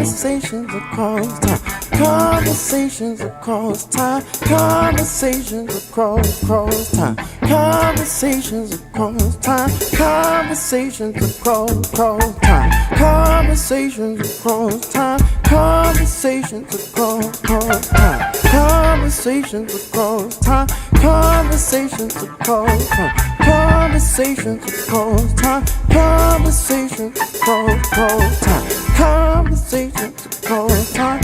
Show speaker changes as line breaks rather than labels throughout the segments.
Conversations across time. Conversations across time. Conversations across time. Conversations across time. Conversations across time. Conversations across time. Conversations across time. Conversations across time. Conversations across time. Conversations across time. Conversations across time. Conversations across time.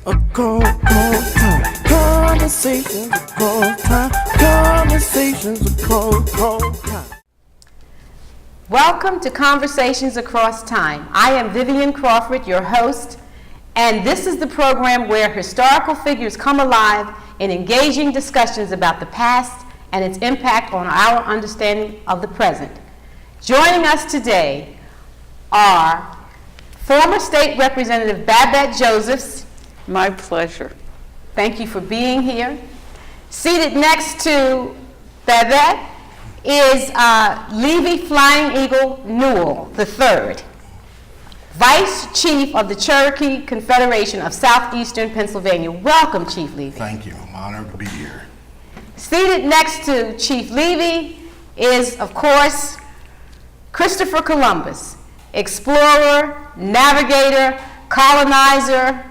Across time. Conversations across time. Conversations across time.
Welcome to Conversations Across Time. I am Vivian Crawford, your host, and this is the program where historical figures come alive in engaging discussions about the past and its impact on our understanding of the present. Joining us today are former State Representative Babette Josephs.
My pleasure.
Thank you for being here. Seated next to Babette is Levy Flying Eagle Newell III, Vice Chief of the Cherokee Confederation of Southeastern Pennsylvania. Welcome, Chief Levy.
Thank you. I'm honored to be here.
Seated next to Chief Levy is, of course, Christopher Columbus, explorer, navigator, colonizer,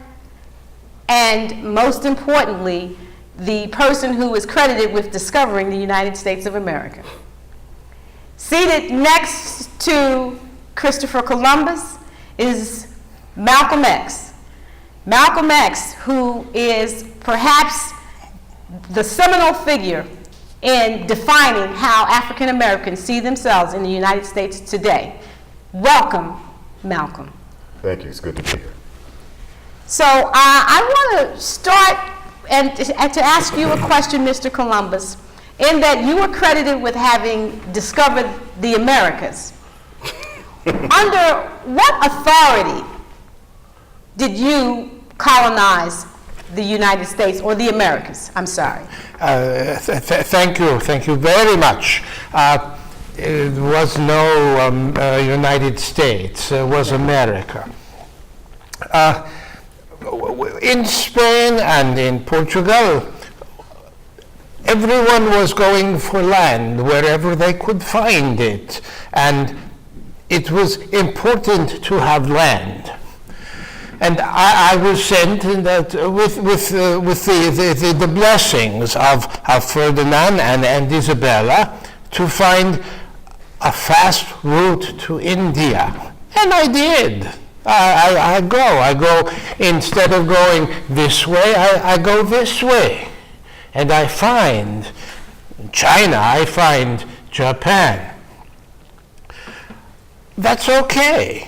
and most importantly, the person who is credited with discovering the United States of America. Seated next to Christopher Columbus is Malcolm X. Malcolm X, who is perhaps the seminal figure in defining how African Americans see themselves in the United States today. Welcome, Malcolm.
Thank you. It's good to be here.
So I want to start and to ask you a question, Mr. Columbus, in that you were credited with having discovered the Americas. Under what authority did you colonize the United States, or the Americas? I'm sorry.
Thank you very much. It was no United States, it was America. In Spain and in Portugal, everyone was going for land wherever they could find it, and it was important to have land. And I was sent that with the blessings of Ferdinand and Isabella to find a fast route to India. And I did. I go, instead of going this way, I go this way. And I find China, I find Japan. That's okay.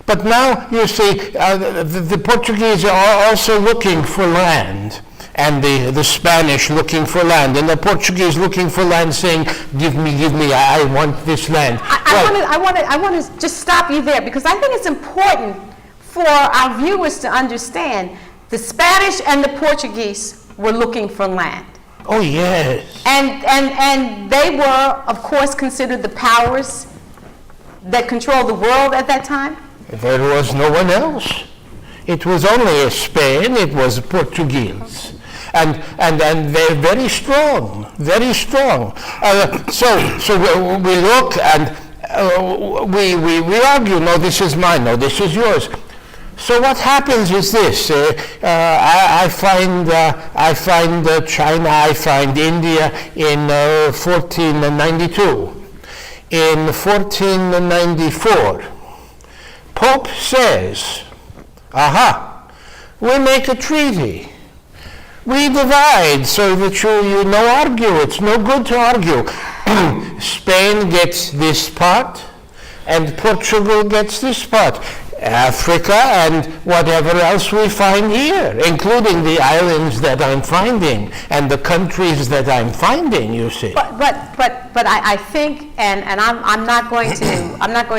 But now, you see, the Portuguese are also looking for land, and the Spanish looking for land, and the Portuguese looking for land, saying, give me, I want this land.
I want to just stop you there, because I think it's important for our viewers to understand the Spanish and the Portuguese were looking for land.
Oh, yes.
And they were, of course, considered the powers that controlled the world at that time?
There was no one else. It was only Spain, it was Portuguese. And they're very strong, very strong. So we look and we argue, no, this is mine, no, this is yours. So what happens is this, I find China, I find India in 1492. In 1494, Pope says, we make a treaty. We divide so that you no argue. It's no good to argue. Spain gets this part, and Portugal gets this part. Africa and whatever else we find here, including the islands that I'm finding and the countries that I'm finding, you see.
But I think, and I'm not going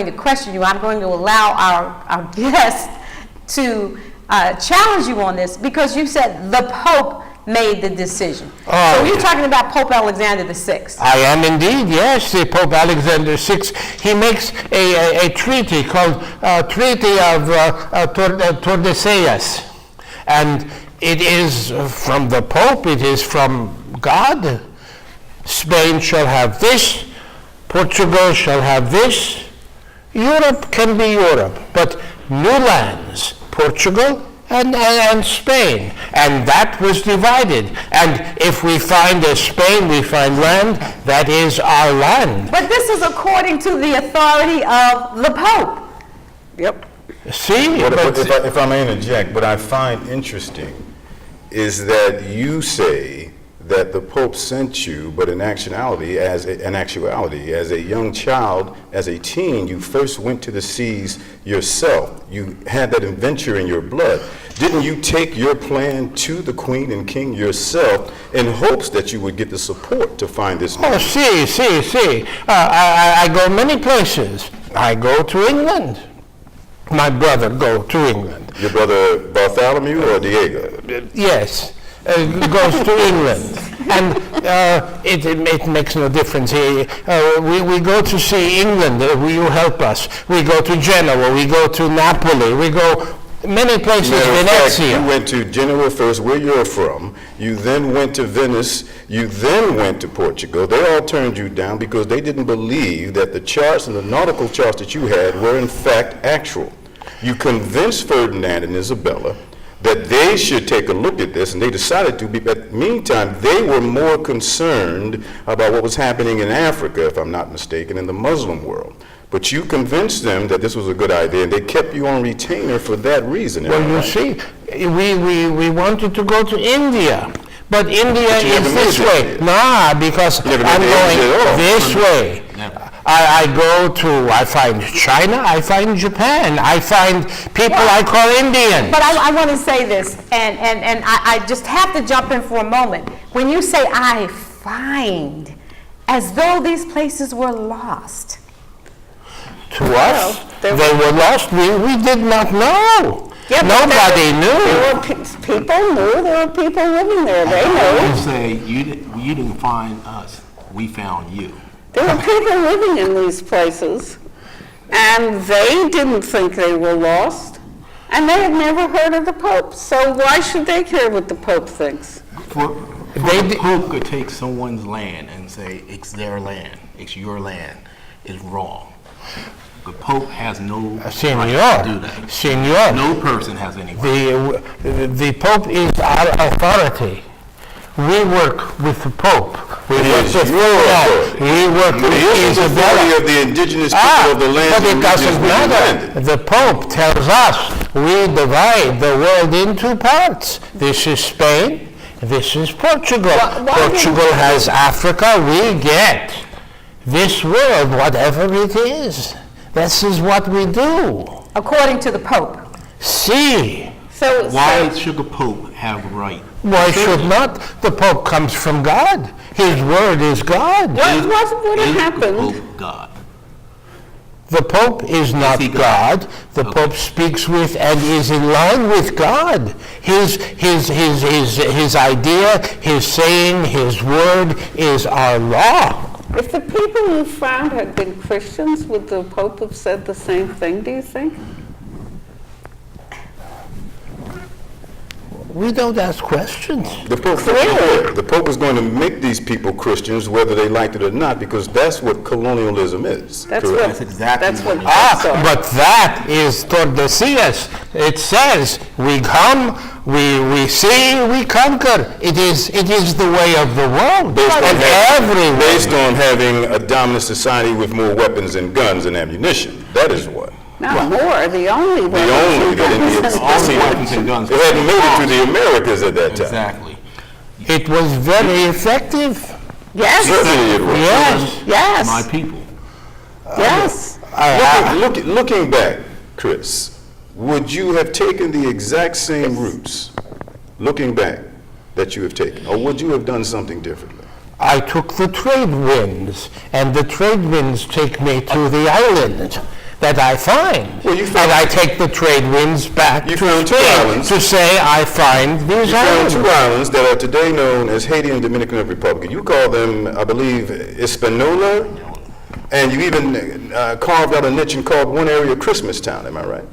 to question you. I'm going to allow our guests to challenge you on this, because you said the Pope made the decision.
Oh,
So you're
yeah.
talking about Pope Alexander VI.
I am indeed, yes, the Pope Alexander VI. He makes a treaty called Treaty of Tordesillas. And it is from the Pope, it is from God. Spain shall have this, Portugal shall have this. Europe can be Europe, but new lands, Portugal and Spain. And that was divided. And if we find a Spain, we find land, that is our land.
But this is according to the authority of the Pope.
Yep.
See?
But
But-
if I may interject, what I find interesting is that you say that the Pope sent you, but in actuality, as a young child, as a teen, you first went to the seas yourself. You had that adventure in your blood. Didn't you take your plan to the Queen and King yourself in hopes that you would get the support to find this
Oh,
man?
see. I go many places. I go to England. My brother go to England.
Your brother Bartholomew or Diego?
Yes, goes to England. And it makes no difference. We go to see England. Will you help us? We go to Genoa. We go to Napoli. We go many places.
Matter of fact,
Venezia.
you went to Genoa first, where you're from. You then went to Venice. You then went to Portugal. They all turned you down because they didn't believe that the charts and the nautical charts that you had were in fact actual. You convinced Ferdinand and Isabella that they should take a look at this, and they decided to. But meantime, they were more concerned about what was happening in Africa, if I'm not mistaken, in the Muslim world. But you convinced them that this was a good idea, and they kept you on retainer for that reason. am I
Well, you
right?
see, we wanted to go to India. But India
But you
is
never
this
made it
way.
to India.
Nah, because
You never
I'm
made it to
going
India at all.
this way. I find China, I find Japan, I find people I call Indian.
But I want to say this, and I just have to jump in for a moment. When you say I find, as though these places were lost.
To us,
they
they were lost. We did not know.
Yeah, but
Nobody knew.
People knew there were people living there. They knew.
You say you didn't find us, we found you.
There were people living in these places, and they didn't think they were lost, and they had never heard of the Pope. So why should they care what the Pope thinks?
For the Pope could take someone's land and say, it's their land, it's your land, is wrong. The Pope has no right to do that.
Senor,
No person has any right.
the Pope is our authority. We work with the Pope. We
It
work
is
with
your
Ferdinand.
authority.
We work with
It is the
Isabella.
authority of the indigenous people of the land
But it
and regions
doesn't
where you
matter.
landed.
The Pope tells us we divide the world into parts. This is Spain, this is Portugal.
Why
Portugal has Africa, we get this world, whatever it is. This is what we do.
According to the Pope.
See,
So
Why should the Pope have a right?
why should not? The Pope comes from God. His word is God.
what would have
Is the
happened?
Pope God?
The Pope is not
he
God.
God?
The
Okay.
Pope speaks with and is in line with God. His idea, his saying, his word is our law.
If the people you found had been Christians, would the Pope have said the same thing, do you think?
We don't ask questions.
The Pope,
Clearly.
the Pope is going to make these people Christians, whether they liked it or not, because that's what colonialism is.
That's
correct?
what,
That's exactly
that's what
what
he saw.
But that is Tordesillas. It says, we come, we see, we conquer. It is the way of the world.
Based on
And everywhere.
based on having a dominant society with more weapons and guns and ammunition. That is what.
Not more, the only way.
The only that India
Only weapons and guns.
It hadn't made it to the Americas at that time.
Exactly.
It was very effective.
Yes,
Certainly it was.
Yes.
My
yes,
people.
yes.
Looking back, Chris, would you have taken the exact same routes, looking back, that you have taken? Or would you have done something differently?
I took the trade winds, and the trade winds take me to the island. that I find.
Well, you
and
found-
I take the trade winds back
You
to
found two
Spain
islands.
to say I find these
You found
islands.
two islands that are today known as Haiti and Dominican Republic. You call them, I believe, Hispaniola, and you even carved out a niche and called one area Christmas Town, am I right?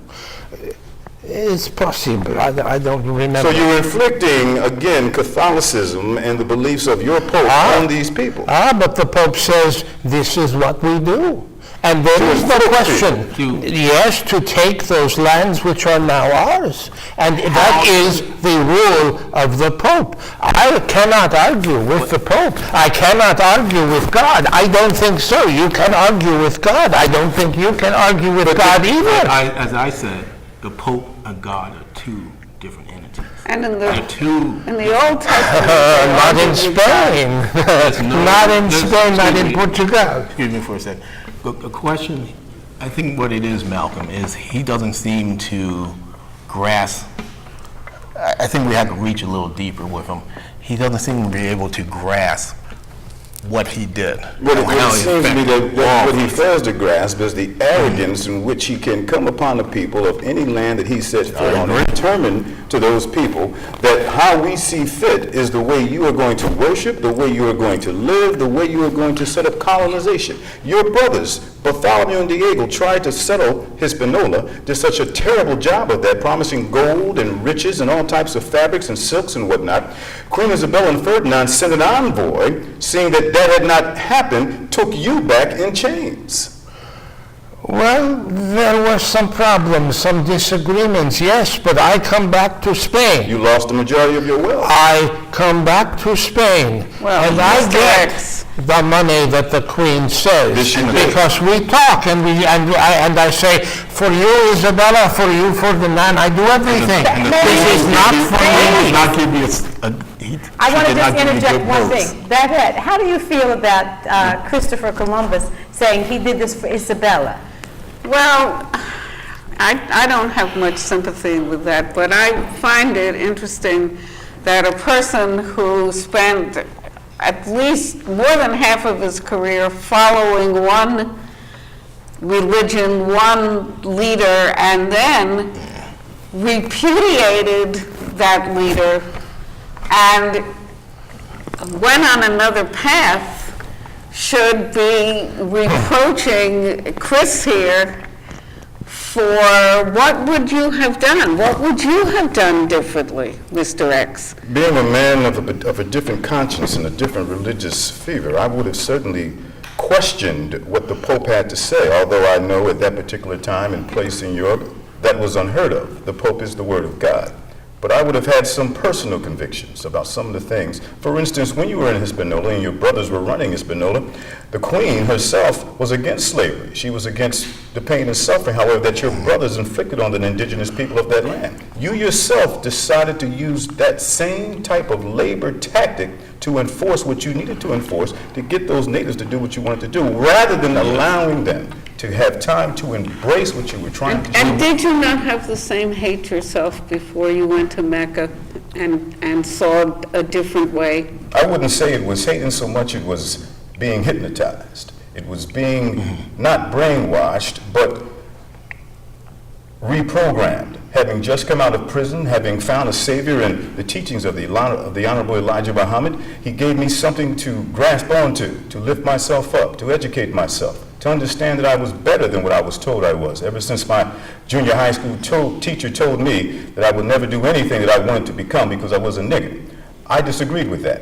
It's possible. I don't remember.
So you're inflicting, again, Catholicism and the beliefs of your Pope on these people.
But the Pope says this is what we do. And there is the question, yes, to take those lands which are now ours. And that is the rule of the Pope. I cannot argue with the Pope. I cannot argue with God. I don't think so. You can argue with God. I don't think you can argue with God either.
As I said, the Pope and God are two different entities.
And in
They're two.
the Old Testament,
Not in Spain. Not in Spain, not in Portugal.
Excuse me for a second. The question, I think what it is, Malcolm, is he doesn't seem to grasp. I think we have to reach a little deeper with him. He doesn't seem to be able to grasp what he did.
But
and how
it seems to me that what he
affected
fails to grasp is the arrogance in which he can come upon the people of any land that he sets foot on and determine to those people that how we see fit is the way you are going to worship, the way you are going to live, the way you are going to set up colonization. Your brothers, Bartholomew and Diego, tried to settle Hispaniola, did such a terrible job of that, promising gold and riches and all types of fabrics and silks and whatnot. Queen Isabella and Ferdinand sent an envoy, seeing that had not happened, took you back in chains.
Well, there were some problems, some disagreements, yes, but I come back to Spain.
You lost the majority of your wealth.
I come back to Spain,
Well,
and I
Mr.
get
X.
the money that the Queen says,
This you did.
because we talk and I say, for you, Isabella, for you, Ferdinand, I do everything. This is not for
He did
me.
not give you
I want to
did not
just
give you
interject
good
one
votes.
thing. That, how do you feel about Christopher Columbus saying he did this for Isabella?
Well, I don't have much sympathy with that, but I find it interesting that a person who spent at least more than half of his career following one religion, one leader, and then repudiated that leader and went on another path should be reproaching Chris here for what would you have done? What would you have done differently, Mr. X?
Being a man of a different conscience and a different religious fever, I would have certainly questioned what the Pope had to say, although I know at that particular time and place in Europe, that was unheard of. The Pope is the Word of God. But I would have had some personal convictions about some of the things. For instance, when you were in Hispaniola and your brothers were running Hispaniola, the Queen herself was against slavery. She was against the pain and suffering, however, that your brothers inflicted on the indigenous people of that land. You yourself decided to use that same type of labor tactic to enforce what you needed to enforce to get those natives to do what you wanted to do, rather than allowing them to have time to embrace what you were trying to do.
And did you not have the same hate yourself before you went to Mecca and saw a different way?
I wouldn't say it was hating so much, it was being hypnotized. It was being not brainwashed, but reprogrammed. Having just come out of prison, having found a savior in the teachings of the Honorable Elijah Muhammad, he gave me something to grasp onto, to lift myself up, to educate myself, to understand that I was better than what I was told I was. Ever since my junior high school teacher told me that I would never do anything that I wanted to become because I was a nigger. I disagreed with that.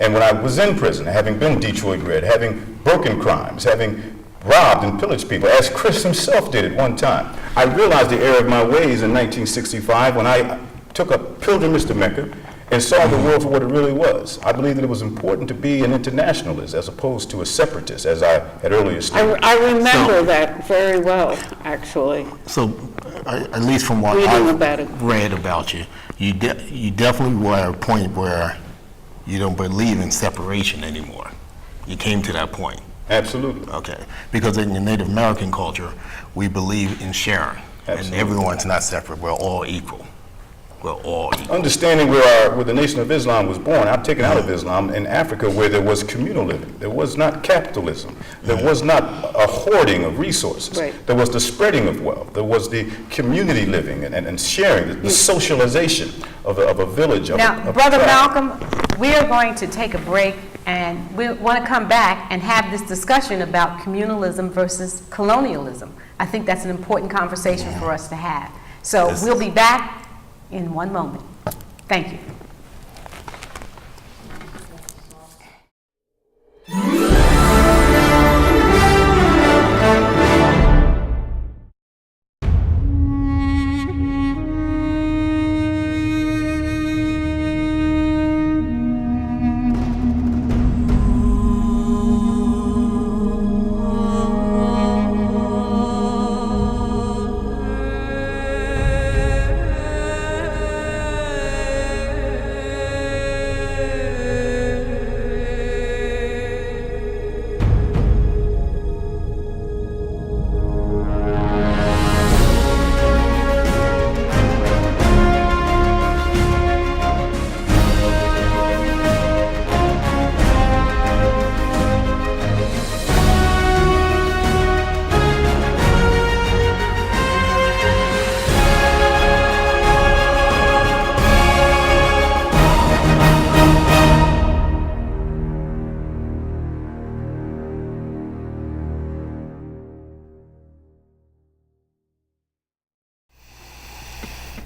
And when I was in prison, having been Detroit Red, having broken crimes, having robbed and pillaged people, as Chris himself did at one time, I realized the error of my ways in 1965 when I took a pilgrimage to Mecca and saw the world for what it really was. I believe that it was important to be an internationalist as opposed to a separatist, as I had earlier stated.
I remember that very well, actually.
So, at least from what
Reading
I've
about it.
read about you, you definitely were at a point where you don't believe in separation anymore. You came to that point.
Absolutely.
Okay, because in the Native American culture, we believe in sharing, and
Absolutely.
everyone's not separate. We're all equal. we're all equal.
Understanding where the Nation of Islam was born, I'm taken out of Islam, in Africa where there was communal living. There was not capitalism. There was not a hoarding of resources.
Right.
There was the spreading of wealth. There was the community living and sharing, the socialization of a village.
Now, Brother Malcolm, we are going to take a break, and we want to come back and have this discussion about communalism versus colonialism. I think that's an important conversation for us to have. So we'll be back in one moment. Thank you.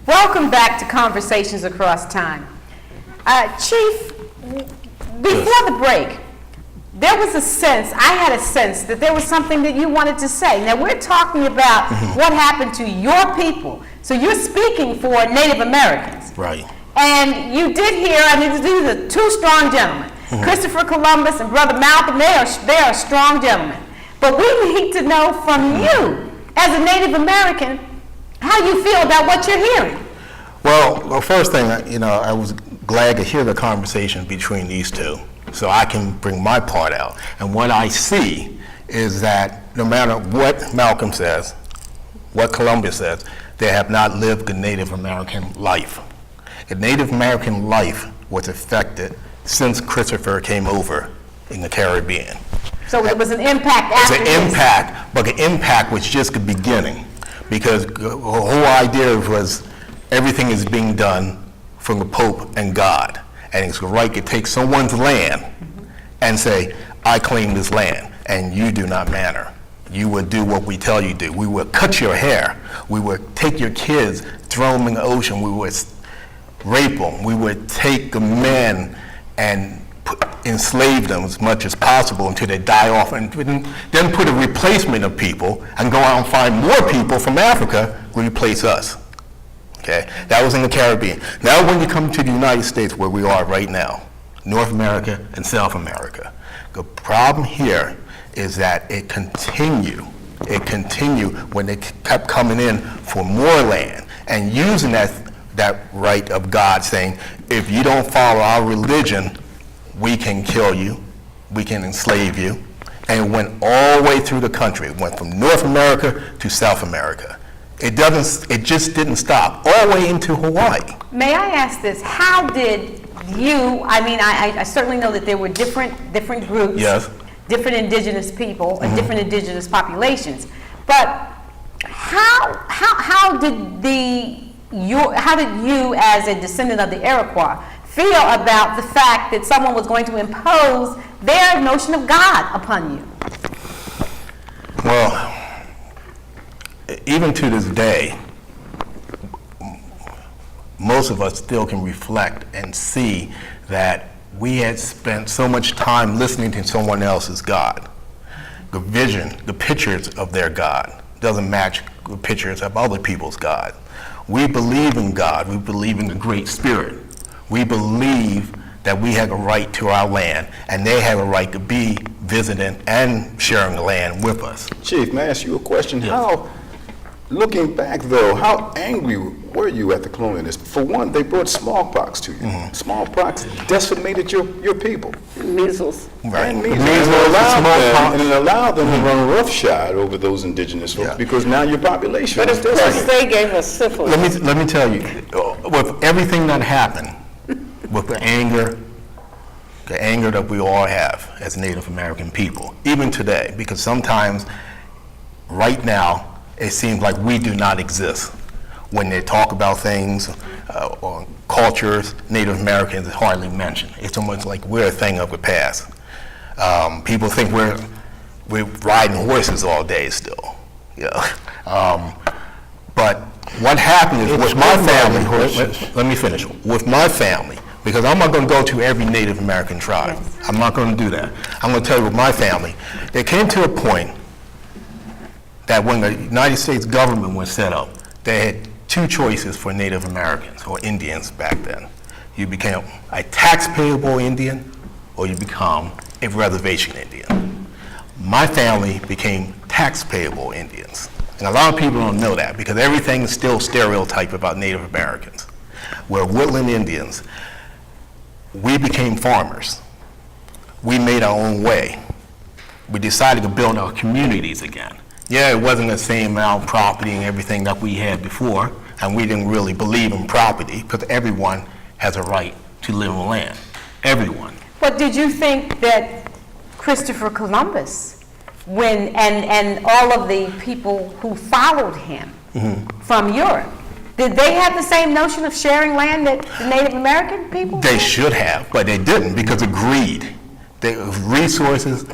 Welcome back to Conversations Across Time. Chief, before the break, there was a sense, I had a sense that there was something that you wanted to say. Now, we're talking about what happened to your people. So you're speaking for Native Americans.
Right.
And you did hear, I mean, these are two strong gentlemen. Christopher Columbus and Brother Malcolm, they are strong gentlemen. But we need to know from you, as a Native American, how you feel about what you're hearing.
Well, the first thing, I was glad to hear the conversation between these two, so I can bring my part out. And what I see is that no matter what Malcolm says, what Columbus says, they have not lived the Native American life. The Native American life was affected since Christopher came over in the Caribbean.
So it was an impact after
It's an impact, but the impact was just the beginning, because the whole idea was everything is being done from the Pope and God, and it's right to take someone's land and say, I claim this land, and you do not matter. You would do what we tell you to do. We would cut your hair. We would take your kids, throw them in the ocean. We would rape them. We would take the men and enslave them as much as possible until they die off, and then put a replacement of people and go out and find more people from Africa to replace us. Okay, that was in the Caribbean. Now when you come to the United States, where we are right now, North America and South America, the problem here is that it continued when they kept coming in for more land and using that right of God, saying, if you don't follow our religion, we can kill you, we can enslave you. And it went all the way through the country. It went from North America to South America. It just didn't stop, all the way into Hawaii.
May I ask this? How did you, I certainly know that there were different groups,
Yes.
different indigenous people, and different indigenous populations. But how did you, as a descendant of the Iroquois, feel about the fact that someone was going to impose their notion of God upon you?
Well, even to this day, most of us still can reflect and see that we had spent so much time listening to someone else's God. The vision, the pictures of their God doesn't match the pictures of other people's God. We believe in God. We believe in the Great Spirit. We believe that we have a right to our land, and they have a right to be visiting and sharing the land with us.
Chief, may I ask you a question?
Yes.
Looking back, though, how angry were you at the colonialists? For one, they brought smallpox to you. Smallpox decimated your people.
Measles.
And measles.
Smallpox.
And it allowed them to run roughshod over those indigenous folks because now your population
But
is
of course,
decimated.
they gave us syphilis.
Let me tell you, with everything that happened, with the anger that we all have as Native American people, even today, because sometimes, right now, it seems like we do not exist. When they talk about things or cultures, Native Americans is hardly mentioned. It's almost like we're a thing of the past. People think we're riding horses all day still. But what happened is with my family, let me finish, with my family, because I'm not going to go to every Native American tribe. I'm not going to do that. I'm going to tell you with my family, it came to a point that when the United States government was set up, they had two choices for Native Americans or Indians back then. You became a tax-payable Indian or you become a reservation Indian. My family became tax-payable Indians. And a lot of people don't know that because everything is still stereotyped about Native Americans. We're woodland Indians. We became farmers. We made our own way. We decided to build our communities again. Yeah, it wasn't the same amount of property and everything that we had before, and we didn't really believe in property because everyone has a right to live on land. Everyone.
But did you think that Christopher Columbus, and all of the people who followed him from Europe, did they have the same notion of sharing land that the Native American people?
They should have, but they didn't because of greed. Resources.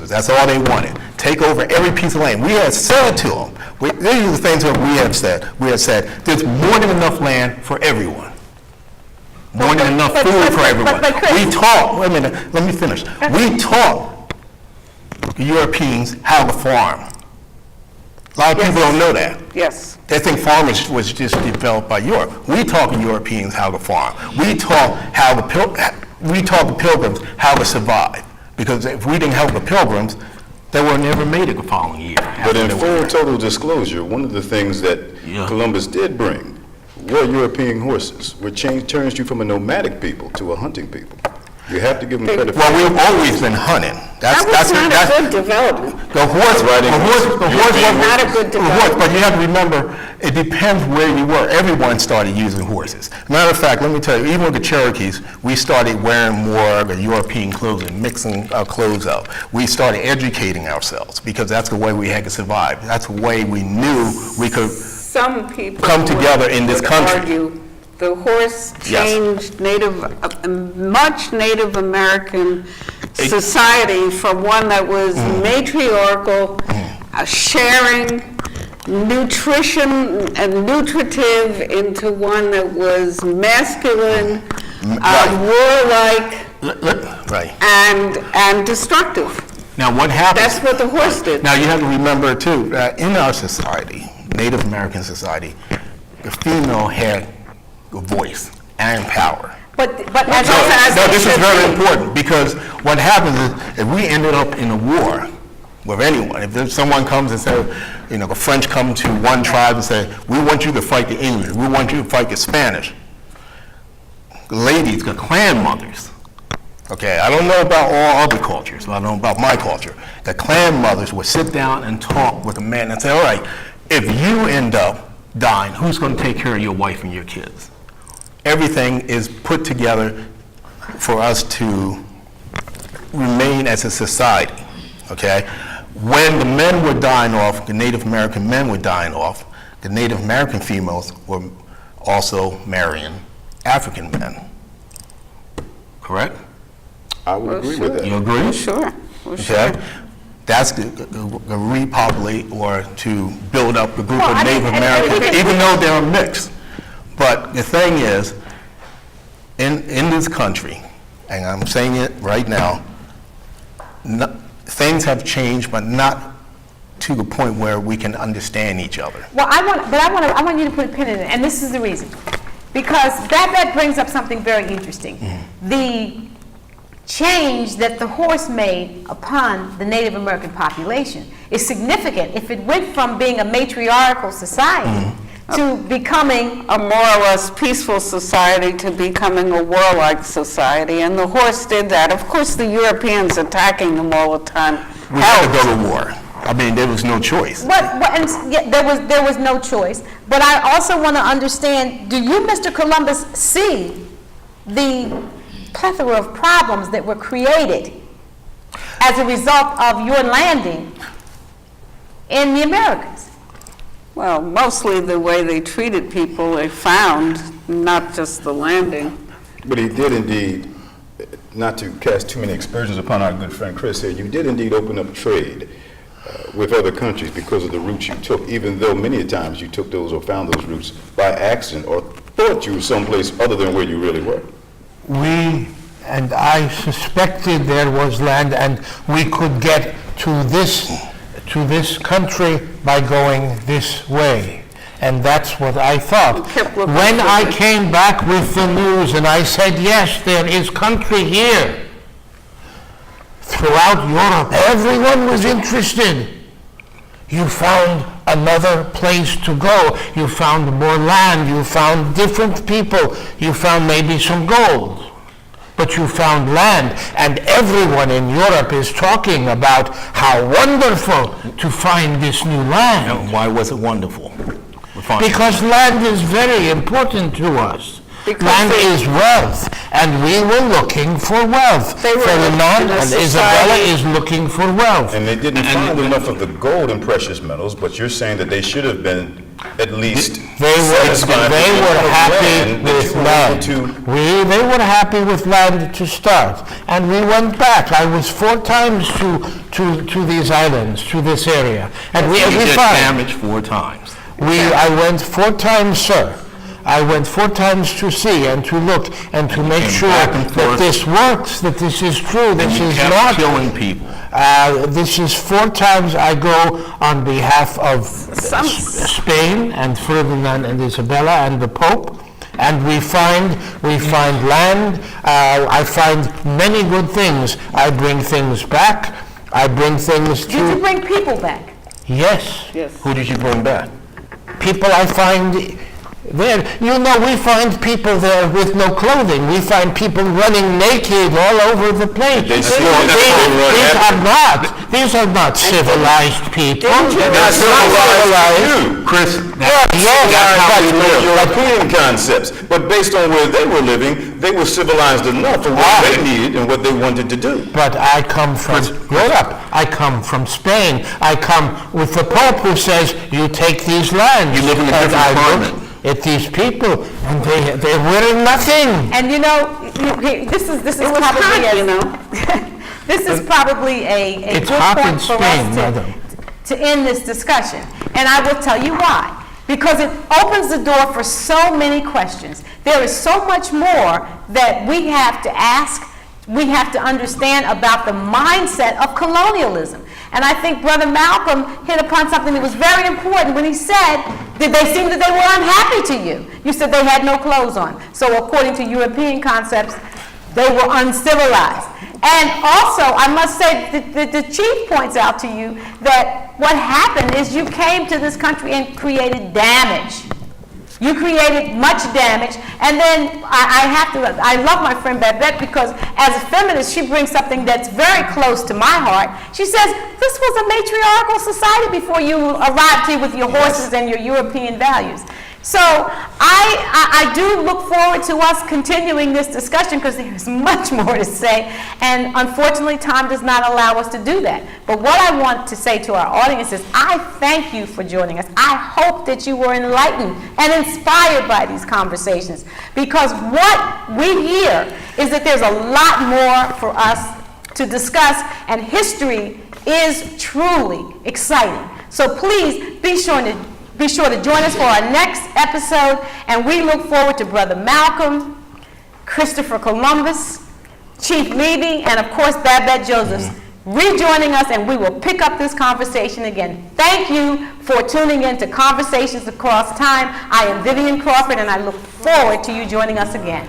That's all they wanted. Take over every piece of land. We had said to them, these are the things that we had said. We had said, there's more than enough land for everyone. More than enough food for everyone. We taught, wait a minute, let me finish. We taught the Europeans how to farm. A lot of people don't know that.
Yes.
They think farming was just developed by Europe. We taught the Europeans how to farm. We taught the Pilgrims how to survive. Because if we didn't help the Pilgrims, they would never made it the following year.
But in full total disclosure, one of the things that Columbus did bring were European horses, which turns you from a nomadic people to a hunting people. You have to give them credit for
Well, we've always been hunting.
That was not a good development.
The horse was
not a good development.
But you have to remember, it depends where you were. Everyone started using horses. Matter of fact, let me tell you, even with the Cherokees, we started wearing more of the European clothes and mixing our clothes up. We started educating ourselves because that's the way we had to survive. That's the way we knew we could
Some people
come together in this
would
country.
argue the horse changed much Native American society from one that was matriarchal, sharing, nutrition and nutritive, into one that was masculine, warlike,
Right.
and destructive.
Now, what happens?
That's what the horse did.
Now, you have to remember, too, that in our society, Native American society, the female had a voice and power.
But as
No, this is very important because what happens is if we ended up in a war with anyone, if someone comes and says, the French come to one tribe and say, we want you to fight the English, we want you to fight the Spanish. The ladies, the clan mothers, okay, I don't know about all other cultures, but I know about my culture. The clan mothers would sit down and talk with the men and say, all right, if you end up dying, who's going to take care of your wife and your kids? Everything is put together for us to remain as a society, okay? When the men were dying off, the Native American men were dying off, the Native American females were also marrying African men. Correct?
I would agree with that.
You agree?
Sure.
Okay? That's to repopulate or to build up the group of Native Americans, even though they're mixed. But the thing is, in this country, and I'm saying it right now, things have changed, but not to the point where we can understand each other.
Well, I want you to put a pin in it, and this is the reason. Because that brings up something very interesting. The change that the horse made upon the Native American population is significant. If it went from being a matriarchal society to becoming
A more or less peaceful society to becoming a warlike society, and the horse did that. Of course, the Europeans attacking them all the time
We had to
helped.
go to war. I mean, there was no choice.
there was no choice. But I also want to understand, do you, Mr. Columbus, see the plethora of problems that were created as a result of your landing in the Americas?
Well, mostly the way they treated people, they found, not just the landing.
But he did indeed, not to cast too many aspersions upon our good friend Chris here, you did indeed open up trade with other countries because of the routes you took, even though many times you took those or found those routes by accident or thought you were someplace other than where you really were.
And I suspected there was land, and we could get to this country by going this way. And that's what I thought.
Kept looking
When
for
I
it.
came back with the news and I said, yes, there is country here, throughout Europe, everyone was interested. You found another place to go. You found more land. You found different people. You found maybe some gold. But you found land, and everyone in Europe is talking about how wonderful to find this new land.
And why was it wonderful? We found-
Because land is very important to us.
Because
Land
they-
is wealth, and we were looking for wealth.
They were
Ferdinand
in a
and Isabella
society-
is looking for wealth.
And they didn't find enough of the gold and precious metals, but you're saying that they should have been at least
They
satisfied
were
with the
happy
land that
with
you were
land.
able to.
They were happy with land to start, and we went back. I was 4 times to these islands, to this area, and we
You did
found.
damage 4 times.
I went 4 times, sir. I went 4 times to see and to look and to make
came
sure
back and
that
forth.
this works, that this is true,
And
this
you
is
kept
not.
killing people.
This is 4 times I go on behalf of
Some-
Spain and Ferdinand and Isabella and the Pope, and we find land. I find many good things. I bring things back. I bring things
Did you
to.
bring people back?
Yes,
Yes.
Who did you bring back?
people I find there. You know, we find people there with no clothing. We find people running naked all over the place.
They still run
These are not civilized people.
They're not civilized you.
Chris,
That's how we know European concepts. But based on where they were living, they were civilized enough for what they needed and what they wanted to do.
But I come from Europe. I come from Spain. I come with the Pope who says, you take these lands.
You live in a
And
different
I
climate.
look at these people, and they're wearing nothing.
And you know, this is probably
hot, you know.
this is probably a
It's
good
hot in
point for
Spain,
us
madam.
to end this discussion. And I will tell you why. Because it opens the door for so many questions. There is so much more that we have to ask, we have to understand about the mindset of colonialism. And I think Brother Malcolm hit upon something that was very important when he said, did they seem that they were unhappy to you? You said they had no clothes on. So according to European concepts, they were uncivilized. And also, I must say, the chief points out to you that what happened is you came to this country and created damage. You created much damage, and then I love my friend Babette because as a feminist, she brings something that's very close to my heart. She says, this was a matriarchal society before you arrived here with your horses and your European values. So I do look forward to us continuing this discussion because there's much more to say, and unfortunately time does not allow us to do that. But what I want to say to our audience is I thank you for joining us. I hope that you were enlightened and inspired by these conversations, because what we hear is that there's a lot more for us to discuss, and history is truly exciting. So please be sure to join us for our next episode, and we look forward to Brother Malcolm, Christopher Columbus, Chief Levy, and of course Babette Josephs rejoining us, and we will pick up this conversation again. Thank you for tuning in to Conversations Across Time. I am Vivian Crawford, and I look forward to you joining us again.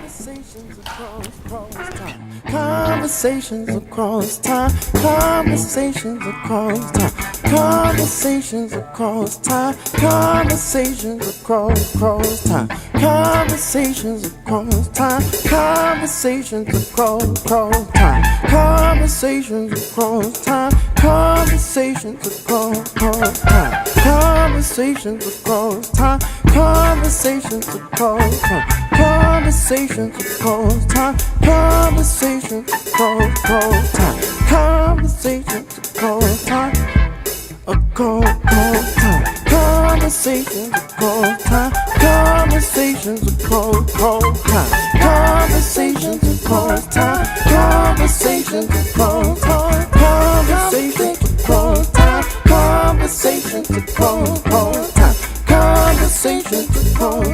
Conversations across time. Conversations across time. Conversations across time. Conversations across time. Conversations across time. Conversations across time. Conversations across time. Conversations across time. Conversations across time. Conversations across time. Conversations across time. Conversations across time. Conversations across time. Across time. Conversations across time. Conversations across time. Conversations across time. Conversations across time. Conversations across time. Conversations across time. Conversations across